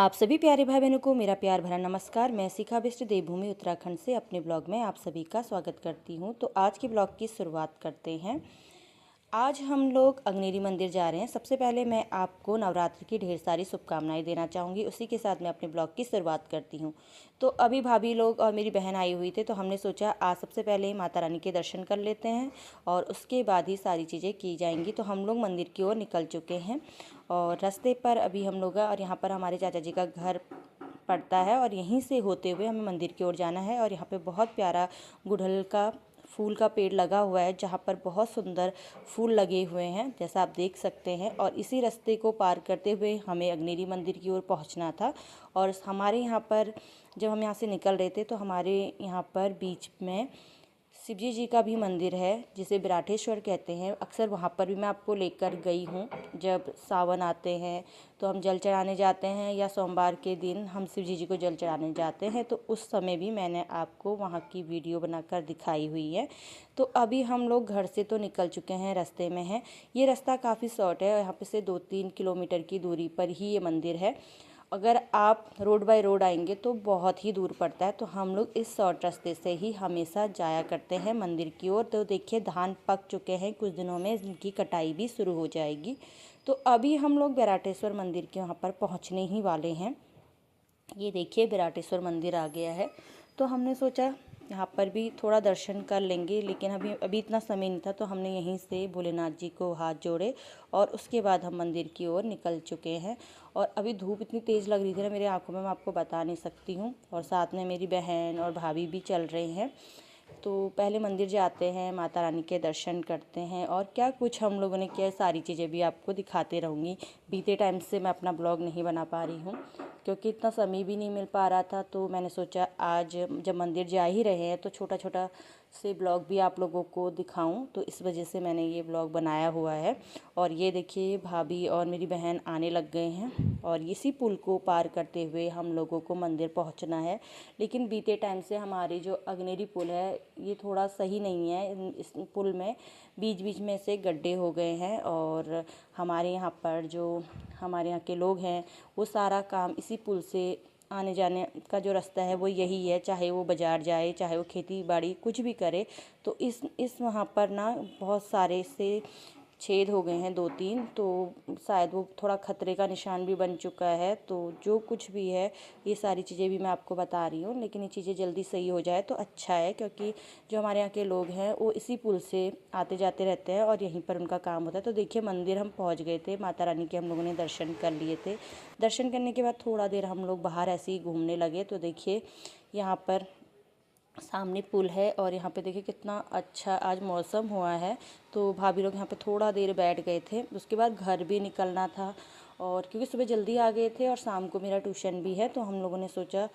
आप सभी प्यारे भाई बहनों को मेरा प्यार भरा नमस्कार। मैं शिखा बिष्ट देवभूमि उत्तराखंड से अपने ब्लॉग में आप सभी का स्वागत करती हूं। तो आज के ब्लॉग की शुरुआत करते हैं। आज हम लोग अग्नेरी मंदिर जा रहे हैं। सबसे पहले मैं आपको नवरात्र की ढेर सारी शुभकामनाएं देना चाहूँगी। उसी के साथ मैं अपने ब्लॉग की शुरुआत करती हूँ। तो अभी भाभी लोग और मेरी बहन आई हुई थी, तो हमने सोचा आज सबसे पहले माता रानी के दर्शन कर लेते हैं और उसके बाद ही सारी चीज़ें की जाएंगी। तो हम लोग मंदिर की ओर निकल चुके हैं और रास्ते पर अभी हम लोग और यहाँ पर हमारे चाचा जी का घर पड़ता है और यहीं से होते हुए हमें मंदिर की ओर जाना है। और यहाँ पे बहुत प्यारा गुड़हल का फूल का पेड़ लगा हुआ है, जहाँ पर बहुत सुंदर फूल लगे हुए हैं, जैसा आप देख सकते हैं। और इसी रास्ते को पार करते हुए हमें अग्नेरी मंदिर की ओर पहुँचना था। और हमारे यहाँ पर जब हम यहाँ से निकल रहे थे तो हमारे यहाँ पर बीच में शिवजी जी का भी मंदिर है, जिसे विराटेश्वर कहते हैं। अक्सर वहाँ पर भी मैं आपको लेकर गई हूँ। जब सावन आते हैं तो हम जल चढ़ाने जाते हैं, या सोमवार के दिन हम शिवजी जी को जल चढ़ाने जाते हैं, तो उस समय भी मैंने आपको वहाँ की वीडियो बनाकर दिखाई हुई है। तो अभी हम लोग घर से तो निकल चुके हैं, रास्ते में हैं। ये रास्ता काफ़ी शॉर्ट है, यहाँ पे से 2-3 किलोमीटर की दूरी पर ही ये मंदिर है। अगर आप रोड बाय रोड आएंगे तो बहुत ही दूर पड़ता है। तो हम लोग इस शॉर्ट रास्ते से ही हमेशा जाया करते हैं मंदिर की ओर। तो देखिए धान पक चुके हैं, कुछ दिनों में इनकी कटाई भी शुरू हो जाएगी। तो अभी हम लोग विराटेश्वर मंदिर के वहाँ पर पहुँचने ही वाले हैं। ये देखिए विराटेश्वर मंदिर आ गया है। तो हमने सोचा यहाँ पर भी थोड़ा दर्शन कर लेंगे, लेकिन अभी इतना समय नहीं था, तो हमने यहीं से भोलेनाथ जी को हाथ जोड़े और उसके बाद हम मंदिर की ओर निकल चुके हैं। और अभी धूप इतनी तेज़ लग रही थी ना मेरे आंखों में, मैं आपको बता नहीं सकती हूँ। और साथ में मेरी बहन और भाभी भी चल रहे हैं। तो पहले मंदिर जाते हैं, माता रानी के दर्शन करते हैं और क्या कुछ हम लोगों ने किया, सारी चीज़ें भी आपको दिखाते रहूँगी। बीते टाइम से मैं अपना ब्लॉग नहीं बना पा रही हूँ क्योंकि इतना समय भी नहीं मिल पा रहा था। तो मैंने सोचा आज जब मंदिर जा ही रहे हैं तो छोटा छोटा से ब्लॉग भी आप लोगों को दिखाऊं, तो इस वजह से मैंने ये ब्लॉग बनाया हुआ है। और ये देखिए भाभी और मेरी बहन आने लग गए हैं और इसी पुल को पार करते हुए हम लोगों को मंदिर पहुंचना है। लेकिन बीते टाइम से हमारी जो अग्नेरी पुल है ये थोड़ा सही नहीं है। इस पुल में बीच बीच में से गड्ढे हो गए हैं और हमारे यहाँ पर जो हमारे यहाँ के लोग हैं वो सारा काम इसी पुल से आने जाने का जो रास्ता है वो यही है, चाहे वो बाज़ार जाए, चाहे वो खेती बाड़ी कुछ भी करे। तो इस वहाँ पर ना बहुत सारे से छेद हो गए हैं 2-3, तो शायद वो थोड़ा खतरे का निशान भी बन चुका है। तो जो कुछ भी है ये सारी चीज़ें भी मैं आपको बता रही हूँ, लेकिन ये चीज़ें जल्दी सही हो जाए तो अच्छा है, क्योंकि जो हमारे यहाँ के लोग हैं वो इसी पुल से आते जाते रहते हैं और यहीं पर उनका काम होता है। तो देखिए मंदिर हम पहुँच गए थे, माता रानी के हम लोगों ने दर्शन कर लिए थे। दर्शन करने के बाद थोड़ा देर हम लोग बाहर ऐसे ही घूमने लगे। तो देखिए यहाँ पर सामने पुल है और यहाँ पे देखिए कितना अच्छा आज मौसम हुआ है। तो भाभी लोग यहाँ पे थोड़ा देर बैठ गए थे, उसके बाद घर भी निकलना था। और क्योंकि सुबह जल्दी आ गए थे और शाम को मेरा ट्यूशन भी है, तो हम लोगों ने सोचा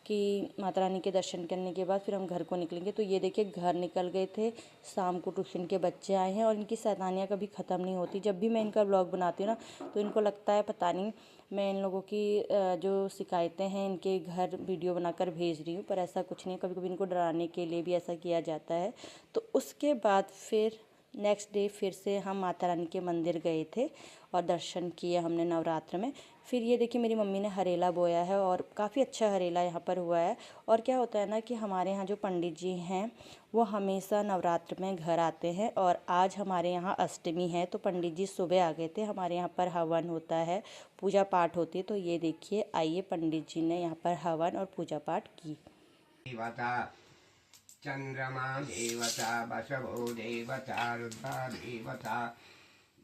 कि माता रानी के दर्शन करने के बाद फिर हम घर को निकलेंगे। तो ये देखिए घर निकल गए थे, शाम को ट्यूशन के बच्चे आए हैं और इनकी शैतानियाँ कभी ख़त्म नहीं होती। जब भी मैं इनका ब्लॉग बनाती हूँ ना तो इनको लगता है पता नहीं मैं इन लोगों की जो शिकायतें हैं इनके घर वीडियो बनाकर भेज रही हूँ, पर ऐसा कुछ नहीं। कभी कभी इनको डराने के लिए भी ऐसा किया जाता है। तो उसके बाद फिर नेक्स्ट डे फिर से हम माता रानी के मंदिर गए थे और दर्शन किए हमने नवरात्र में। फिर ये देखिए मेरी मम्मी ने हरेला बोया है और काफ़ी अच्छा हरेला यहाँ पर हुआ है। और क्या होता है ना कि हमारे यहाँ जो पंडित जी हैं वो हमेशा नवरात्र में घर आते हैं और आज हमारे यहाँ अष्टमी है, तो पंडित जी सुबह आ गए थे। हमारे यहाँ पर हवन होता है, पूजा पाठ होती है। तो ये देखिए आइए पंडित जी ने यहाँ पर हवन और पूजा पाठ की। देवता चंद्रमा देवता बसवो देवता रुद्रा देवता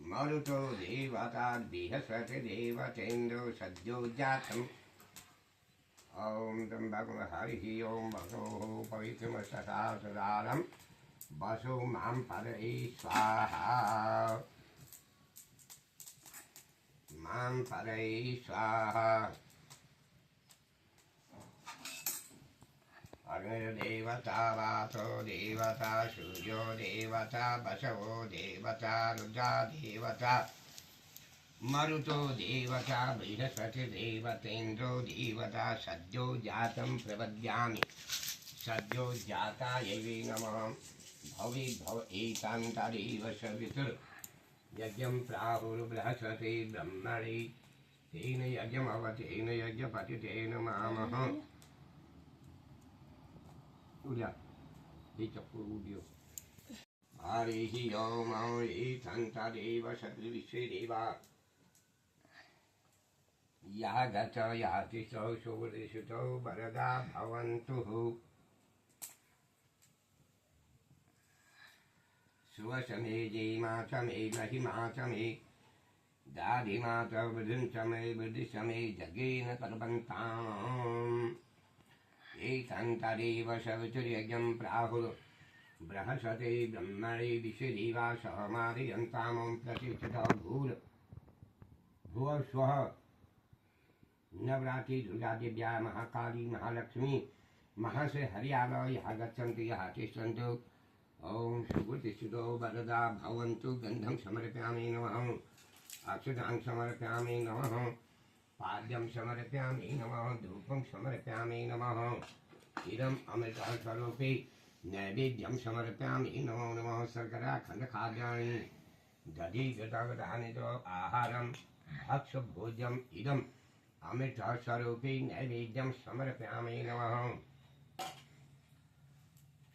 मरुतो देवता बृहस्पति देवतेन्द्रो सद्यो जातम्। ओम त्र्यंबकं हरिः ओम वसो पवित्रमस्तका सदारं वसो मां परये स्वाहा मां परये स्वाहा। अग्निर्देवता वातो देवता सूर्यो देवता बसवो देवता रुद्रा देवता मरुतो देवता बृहस्पति देवतेन्द्रो देवता सद्यो जातं प्रपद्यामि सद्यो जातायै नमः। भवे भव एकान्तरेव सवितुर् यज्ञं प्राहुर्बृहस्पति ब्रह्मणे तेन यज्ञमवतेन यज्ञपतितेन मामः उद्या ये चक्कु उद्यो हरिः ओम ईशन्तदेव सद्विश्वेदेवा यागच यातिशौ सुवृषितौ वरदा भवन्तु सुवसमे जयमाचमे महिमाचमे दाधिमाच वृद्धंचमे वृद्धिशमे जगेन कल्पन्ताम् एतन्तदेव सवितुर्यज्ञं प्राहुः बृहस्पते ब्रह्मणे विश्वदेवा सहमादयन्तामं प्रतिष्ठितो भुवः स्वः नवरात्रि दुर्गा देव्या महाकाली महालक्ष्मी महर्षि हरियालय यहाँ गच्छन्ति यहाँ तिष्ठन्तु ओम सुगुतिष्ठितो वरदा भवन्तु गन्धं समर्पयामि नमः अक्षतां समर्पयामि नमः पाद्यं समर्पयामि नमः धूपं समर्पयामि नमः इदम् अमृतः स्वरूपे नैवेद्यं समर्पयामि नमो नमः शर्करा खण्डखाद्यानि दधि घृतवधानितो आहारं भक्ष्यभोज्यम् इदम् अमृतः स्वरूपे नैवेद्यं समर्पयामि नमः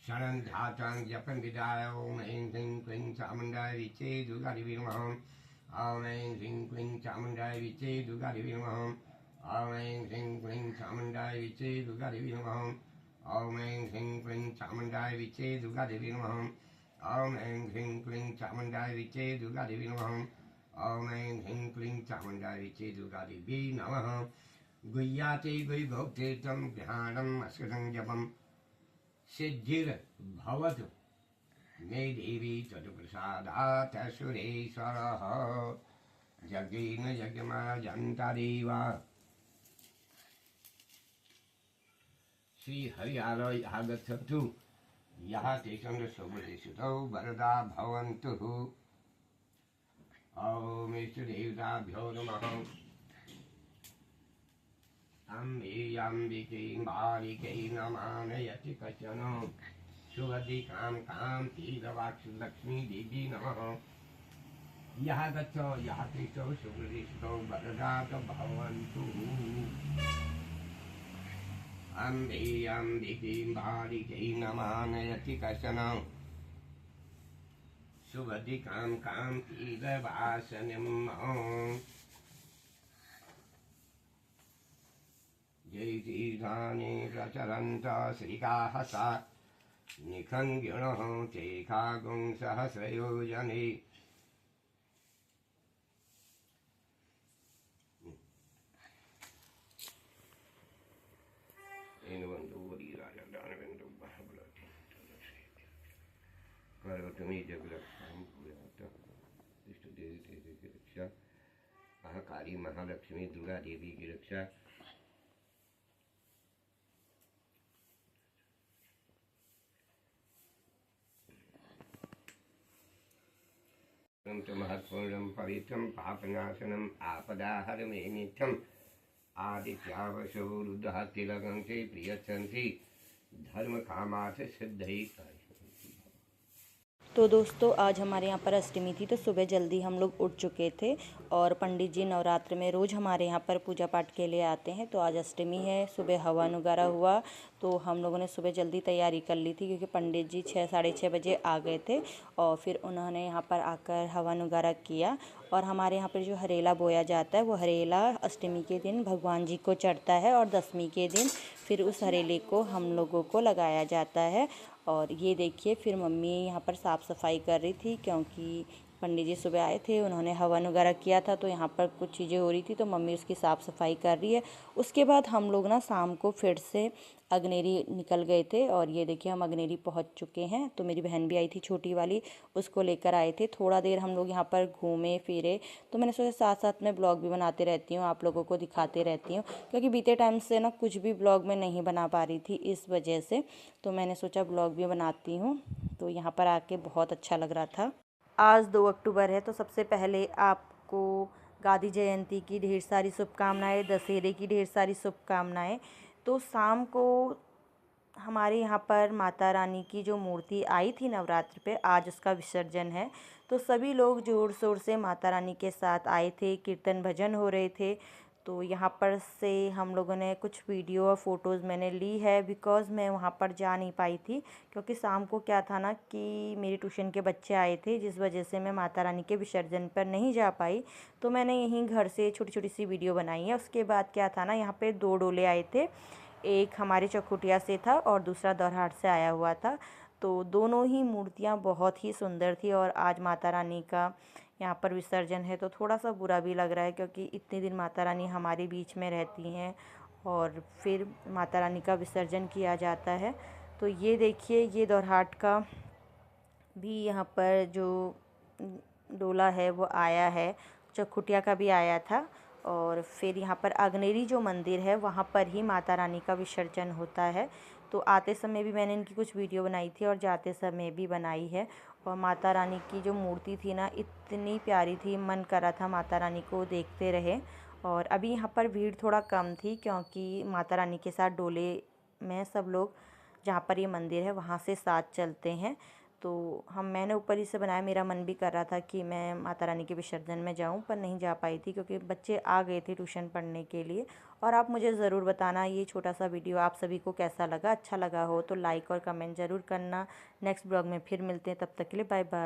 शरण धातां जपं विदाय ओम ऐं ह्रीं क्लीं चामुण्डाय विचे दुर्गादेवी नमः ओम ऐं ह्रीं क्लीं चामुण्डाय विचे दुर्गादेवी नमः ओम ऐं ह्रीं क्लीं चामुण्डाय विचे दुर्गादेवी नमः ओम ऐं ह्रीं क्लीं चामुण्डाय विचे दुर्गादेवी नमः ओम ऐं ह्रीं क्लीं चामुण्डाय विचे दुर्गादेवी नमः ओम ऐं ह्रीं क्लीं चामुण्डाय विचे दुर्गादेवी नमः गुह्याते गुह्यगोप्तीर्थं ध्यानम् अस्कृतं जपम् सिद्धिर्भवतु मे देवी तत्प्रसादात् सुरेश्वरः यज्ञेन यज्ञमाजन्तादेवा श्रीहरियालय आगच्छन्तु यहाँ तेषां सुवृषितौ वरदा भवन्तु ॐ इष्टदेवताभ्यो नमः अम्बिके बालिके नमानयति कश्चन सुवधिकां कां तीरवाक्षलक्ष्मी देवी नमः यहाँ गच्छ यहाँ तिष्ठौ सुवृषितौ वरदात् भवन्तु अम्बिके बालिके नमानयति कश्चन सुवधिकां कां तीरवासनिम् जय तीर्थानि प्रचरन्त श्रीकाः सा निखङ्गिणः चैखागुं सहस्रयोजने करोतुमी जगरक्षां भूयात् इष्टदेवी की रक्षा महाकाली महालक्ष्मी दुर्गा देवी की रक्षा महत्पूर्णं पवित्रं पापनाशनम् आपदाहरमेनित्यम् आदित्यावशो रुद्रः तिलकं च प्रियच्छन्ति धर्मकामार्थ सिद्धैः। तो दोस्तों आज हमारे यहाँ पर अष्टमी थी, तो सुबह जल्दी हम लोग उठ चुके थे और पंडित जी नवरात्र में रोज़ हमारे यहाँ पर पूजा पाठ के लिए आते हैं। तो आज अष्टमी है, सुबह हवन वगैरह हुआ तो हम लोगों ने सुबह जल्दी तैयारी कर ली थी क्योंकि पंडित जी 6 साढ़े 6 बजे आ गए थे और फिर उन्होंने यहाँ पर आकर हवन वगैरह किया। और हमारे यहाँ पर जो हरेला बोया जाता है वो हरेला अष्टमी के दिन भगवान जी को चढ़ता है और दशमी के दिन फिर उस हरेले को हम लोगों को लगाया जाता है। और ये देखिए फिर मम्मी यहाँ पर साफ़ सफाई कर रही थी क्योंकि पंडित जी सुबह आए थे, उन्होंने हवन वगैरह किया था तो यहाँ पर कुछ चीज़ें हो रही थी तो मम्मी उसकी साफ़ सफाई कर रही है। उसके बाद हम लोग ना शाम को फिर से अग्नेरी निकल गए थे और ये देखिए हम अग्नेरी पहुँच चुके हैं। तो मेरी बहन भी आई थी छोटी वाली, उसको लेकर आए थे। थोड़ा देर हम लोग यहाँ पर घूमे फिरे तो मैंने सोचा साथ साथ में ब्लॉग भी बनाते रहती हूँ, आप लोगों को दिखाते रहती हूँ क्योंकि बीते टाइम से ना कुछ भी ब्लॉग में नहीं बना पा रही थी इस वजह से, तो मैंने सोचा ब्लॉग भी बनाती हूँ। तो यहाँ पर आके बहुत अच्छा लग रहा था। आज 2 अक्टूबर है तो सबसे पहले आपको गांधी जयंती की ढेर सारी शुभकामनाएं, दशहरे की ढेर सारी शुभकामनाएं। तो शाम को हमारे यहाँ पर माता रानी की जो मूर्ति आई थी नवरात्र पे, आज उसका विसर्जन है। तो सभी लोग ज़ोर शोर से माता रानी के साथ आए थे, कीर्तन भजन हो रहे थे। तो यहाँ पर से हम लोगों ने कुछ वीडियो और फ़ोटोज़ मैंने ली है, बिकॉज़ मैं वहाँ पर जा नहीं पाई थी क्योंकि शाम को क्या था ना कि मेरे ट्यूशन के बच्चे आए थे, जिस वजह से मैं माता रानी के विसर्जन पर नहीं जा पाई। तो मैंने यहीं घर से छोटी छोटी सी वीडियो बनाई है। उसके बाद क्या था ना, यहाँ पे 2 डोले आए थे, एक हमारे चौखुटिया से था और दूसरा दौराहाट से आया हुआ था। तो दोनों ही मूर्तियाँ बहुत ही सुंदर थी और आज माता रानी का यहाँ पर विसर्जन है तो थोड़ा सा बुरा भी लग रहा है, क्योंकि इतने दिन माता रानी हमारे बीच में रहती हैं और फिर माता रानी का विसर्जन किया जाता है। तो ये देखिए, ये दौराहाट का भी यहाँ पर जो डोला है वो आया है, चौखुटिया का भी आया था। और फिर यहाँ पर अगनेरी जो मंदिर है वहाँ पर ही माता रानी का विसर्जन होता है। तो आते समय भी मैंने इनकी कुछ वीडियो बनाई थी और जाते समय भी बनाई है। और माता रानी की जो मूर्ति थी ना, इतनी प्यारी थी, मन कर रहा था माता रानी को देखते रहे। और अभी यहाँ पर भीड़ थोड़ा कम थी क्योंकि माता रानी के साथ डोले में सब लोग, जहाँ पर ये मंदिर है वहाँ से साथ चलते हैं। तो मैंने ऊपर ही से बनाया, मेरा मन भी कर रहा था कि मैं माता रानी के विसर्जन में जाऊं, पर नहीं जा पाई थी क्योंकि बच्चे आ गए थे ट्यूशन पढ़ने के लिए। और आप मुझे ज़रूर बताना ये छोटा सा वीडियो आप सभी को कैसा लगा। अच्छा लगा हो तो लाइक और कमेंट ज़रूर करना। नेक्स्ट ब्लॉग में फिर मिलते हैं, तब तक के लिए बाय बाय।